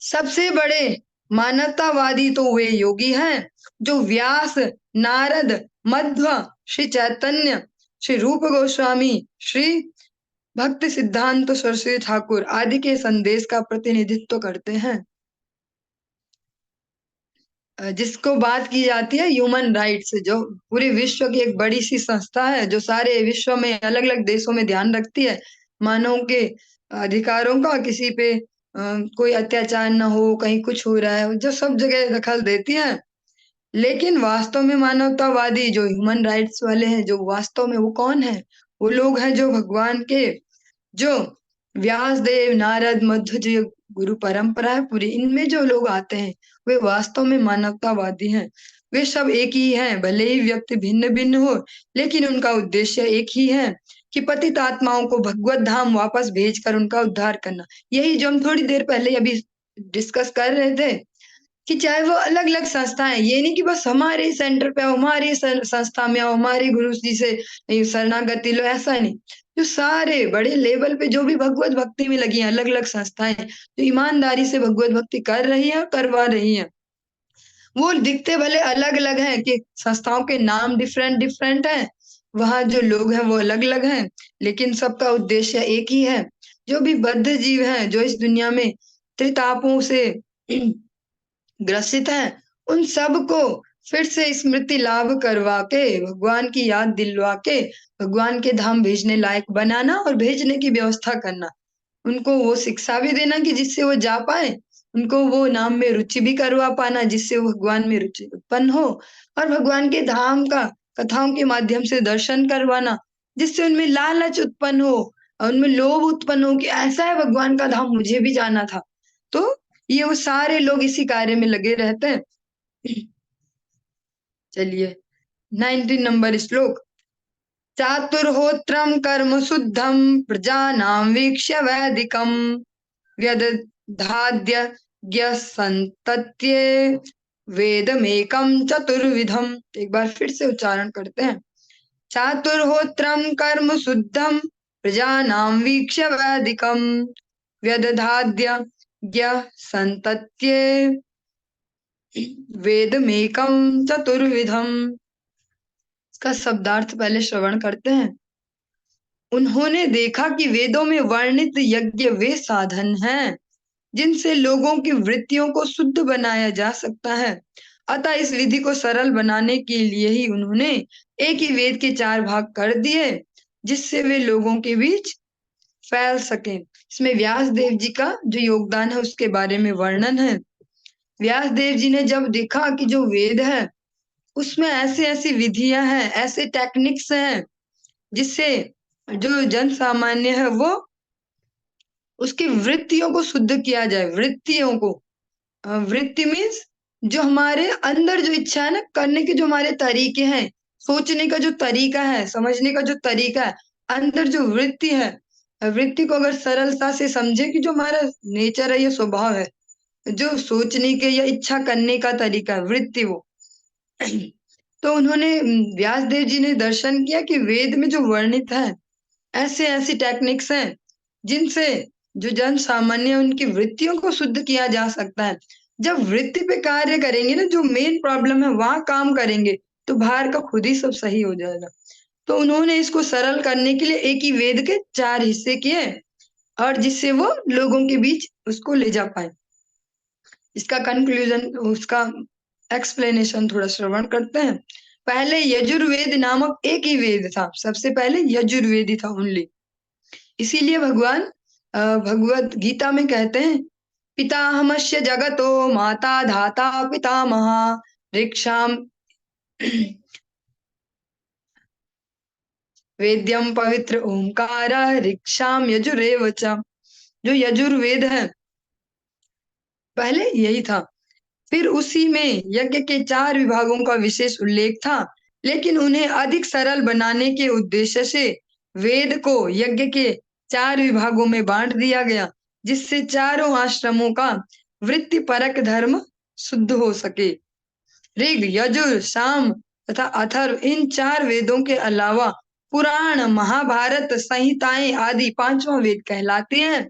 सबसे बड़े मानवतावादी तो वे योगी हैं जो व्यास, नारद, मध्व, श्री चैतन्य, श्री रूप गोस्वामी, श्री भक्ति सिद्धांत सरस्वती ठाकुर आदि के संदेश का प्रतिनिधित्व करते हैं। जिसको बात की जाती है ह्यूमन राइट्स, जो पूरे विश्व की एक बड़ी सी संस्था है जो सारे विश्व में अलग अलग देशों में ध्यान रखती है मानव के अधिकारों का, किसी पे कोई अत्याचार ना हो, कहीं कुछ हो रहा है, जो सब जगह दखल देती है। लेकिन वास्तव में मानवतावादी जो ह्यूमन राइट्स वाले हैं, जो वास्तव में वो कौन है? वो लोग हैं जो भगवान के, जो व्यासदेव, नारद, मध्व, जो गुरु परंपरा है पूरी, इनमें जो लोग आते हैं वे वास्तव में मानवतावादी हैं। वे सब एक ही हैं, भले ही व्यक्ति भिन्न भिन्न हो, लेकिन उनका उद्देश्य एक ही है कि पतित आत्माओं को भगवत धाम वापस भेजकर उनका उद्धार करना। यही जो हम थोड़ी देर पहले अभी डिस्कस कर रहे थे कि चाहे वो अलग अलग संस्थाएं, ये नहीं कि बस हमारे सेंटर पे आओ, हमारी संस्था में आओ, हमारे गुरु जी से शरणागति लो, ऐसा नहीं। जो सारे बड़े लेवल पे जो भी भगवत भक्ति में लगी हैं अलग अलग संस्थाएं जो ईमानदारी से भगवत भक्ति कर रही है, करवा रही है, वो दिखते भले अलग अलग हैं कि संस्थाओं के नाम डिफरेंट डिफरेंट हैं, वहां जो लोग हैं वो अलग अलग हैं, लेकिन सबका उद्देश्य एक ही है। जो भी बद्ध जीव हैं जो इस दुनिया में त्रितापों से ग्रसित हैं, उन सबको फिर से स्मृति लाभ करवा के भगवान की याद दिलवा के भगवान के धाम भेजने लायक बनाना और भेजने की व्यवस्था करना। उनको वो शिक्षा भी देना कि जिससे वो जा पाए, उनको वो नाम में रुचि भी करवा पाना जिससे वो भगवान में रुचि उत्पन्न हो, और भगवान के धाम का कथाओं के माध्यम से दर्शन करवाना जिससे उनमें लालच उत्पन्न हो और उनमें लोभ उत्पन्न हो कि ऐसा है भगवान का धाम, मुझे भी जाना था। तो ये वो सारे लोग इसी कार्य में लगे रहते हैं। चलिए 19 नंबर श्लोक। चातुर्होत्रम कर्म शुद्धम प्रजानां वीक्ष्य वैदिकम व्यदधाद्य संतत्ये वेदमेकं चतुर्विधम। एक बार फिर से उच्चारण करते हैं। चातुर्होत्रम कर्म शुद्धम प्रजानां वीक्ष्य वैदिकम व्यदधाद्य संतत्ये वेदमेकं चतुर्विधम। इसका शब्दार्थ पहले श्रवण करते हैं। उन्होंने देखा कि वेदों में वर्णित यज्ञ वे साधन हैं जिनसे लोगों की वृत्तियों को शुद्ध बनाया जा सकता है। अतः इस विधि को सरल बनाने के लिए ही उन्होंने एक ही वेद के 4 भाग कर दिए जिससे वे लोगों के बीच फैल सकें। इसमें व्यास देव जी का जो योगदान है उसके बारे में वर्णन है। व्यास देव जी ने जब देखा कि जो वेद है उसमें ऐसी ऐसी विधियां हैं, ऐसे टेक्निक्स हैं जिससे जो जन सामान्य है वो उसकी वृत्तियों को शुद्ध किया जाए। वृत्तियों को, वृत्ति मीन्स जो हमारे अंदर जो इच्छा है ना करने के, जो हमारे तरीके हैं, सोचने का जो तरीका है, समझने का जो तरीका है, अंदर जो वृत्ति है, वृत्ति को अगर सरलता से समझे कि जो हमारा नेचर है, ये स्वभाव है, जो सोचने के या इच्छा करने का तरीका है, वृत्ति वो। तो उन्होंने व्यास देव जी ने दर्शन किया कि वेद में जो वर्णित है ऐसे ऐसी टेक्निक्स हैं जिनसे जो जन सामान्य उनकी वृत्तियों को शुद्ध किया जा सकता है। जब वृत्ति पे कार्य करेंगे ना, जो मेन प्रॉब्लम है वहां काम करेंगे तो बाहर का खुद ही सब सही हो जाएगा। तो उन्होंने इसको सरल करने के लिए एक ही वेद के 4 हिस्से किए और जिससे वो लोगों के बीच उसको ले जा पाए। इसका कंक्लूजन, उसका एक्सप्लेनेशन थोड़ा श्रवण करते हैं। पहले यजुर्वेद नामक एक ही वेद था, सबसे पहले यजुर्वेद ही था ओनली। इसीलिए भगवान भगवत गीता में कहते हैं, पितामहस्य जगतो माता धाता पितामहा ऋक्षाम वेद्यम पवित्र ओंकार ऋक्षाम यजुरेव च। जो यजुर्वेद है पहले यही था, फिर उसी में यज्ञ के 4 विभागों का विशेष उल्लेख था, लेकिन उन्हें अधिक सरल बनाने के उद्देश्य से वेद को यज्ञ के 4 विभागों में बांट दिया गया जिससे चारों आश्रमों का वृत्ति परक धर्म शुद्ध हो सके। ऋग, यजुर, साम तथा अथर्व इन 4 वेदों के अलावा पुराण, महाभारत, संहिताएं आदि 5वां वेद कहलाते हैं।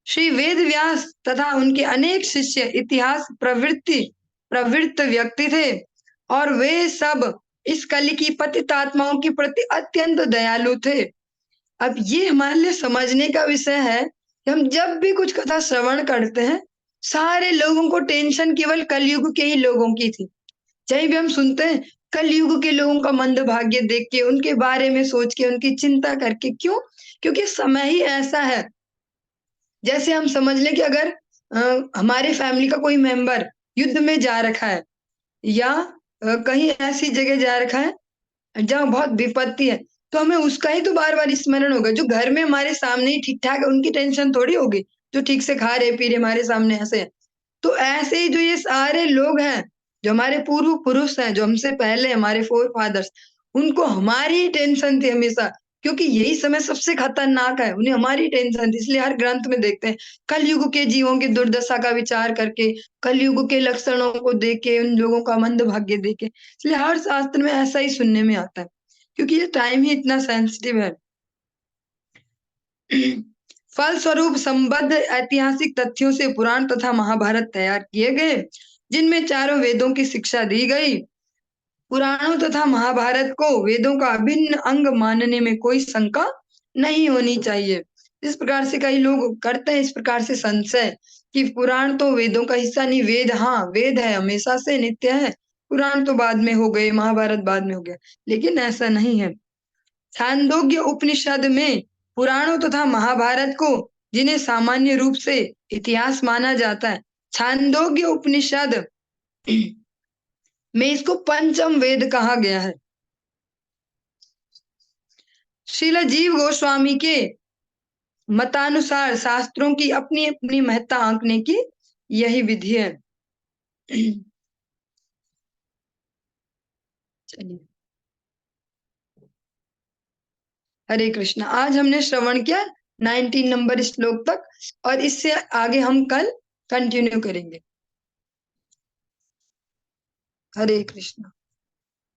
श्री वेद व्यास तथा उनके अनेक शिष्य इतिहास प्रवृत्त व्यक्ति थे और वे सब इस कली की पतित आत्माओं के प्रति अत्यंत दयालु थे। अब ये हमारे लिए समझने का विषय है कि हम जब भी कुछ कथा श्रवण करते हैं, सारे लोगों को टेंशन केवल कलयुग के ही लोगों की थी। चाहे भी हम सुनते हैं कलयुग के लोगों का मंदभाग्य देख के, उनके बारे में सोच के, उनकी चिंता करके, क्यों? क्योंकि समय ही ऐसा है। जैसे हम समझ लें कि अगर हमारे फैमिली का कोई मेंबर युद्ध में जा रखा है या कहीं ऐसी जगह जा रखा है जहाँ बहुत विपत्ति है, तो हमें उसका ही तो बार बार स्मरण होगा। जो घर में हमारे सामने ही ठीक ठाक है उनकी टेंशन थोड़ी होगी, जो ठीक से खा रहे पी रहे हमारे सामने ऐसे है। तो ऐसे ही जो ये सारे लोग हैं, जो हमारे पूर्व पुरुष हैं, जो हमसे पहले हमारे फोर फादर्स, उनको हमारी ही टेंशन थी हमेशा क्योंकि यही समय सबसे खतरनाक है। उन्हें हमारी टेंशन थी, इसलिए हर ग्रंथ में देखते हैं कलयुग के जीवों की दुर्दशा का विचार करके, कलयुग के लक्षणों को देख के, उन लोगों का मंद भाग्य देख के, इसलिए हर शास्त्र में ऐसा ही सुनने में आता है, क्योंकि ये टाइम ही इतना सेंसिटिव है। फलस्वरूप संबद्ध ऐतिहासिक तथ्यों से पुराण तथा महाभारत तैयार किए गए, जिनमें चारों वेदों की शिक्षा दी गई। पुराणों तथा महाभारत को वेदों का अभिन्न अंग मानने में कोई शंका नहीं होनी चाहिए। इस प्रकार से कई लोग करते हैं इस प्रकार से संशय कि पुराण तो वेदों का हिस्सा नहीं, वेद हाँ वेद है, हमेशा से नित्य है, पुराण तो बाद में हो गए, महाभारत बाद में हो गया, लेकिन ऐसा नहीं है। छांदोग्य उपनिषद में पुराणों तथा महाभारत को, जिन्हें सामान्य रूप से इतिहास माना जाता है, छांदोग्य उपनिषद में इसको पंचम वेद कहा गया है। श्रील जीव गोस्वामी के मतानुसार शास्त्रों की अपनी अपनी महत्ता आंकने की यही विधि है। चलिए, हरे कृष्ण। आज हमने श्रवण किया 19 नंबर श्लोक तक, और इससे आगे हम कल कंटिन्यू करेंगे। हरे कृष्ण।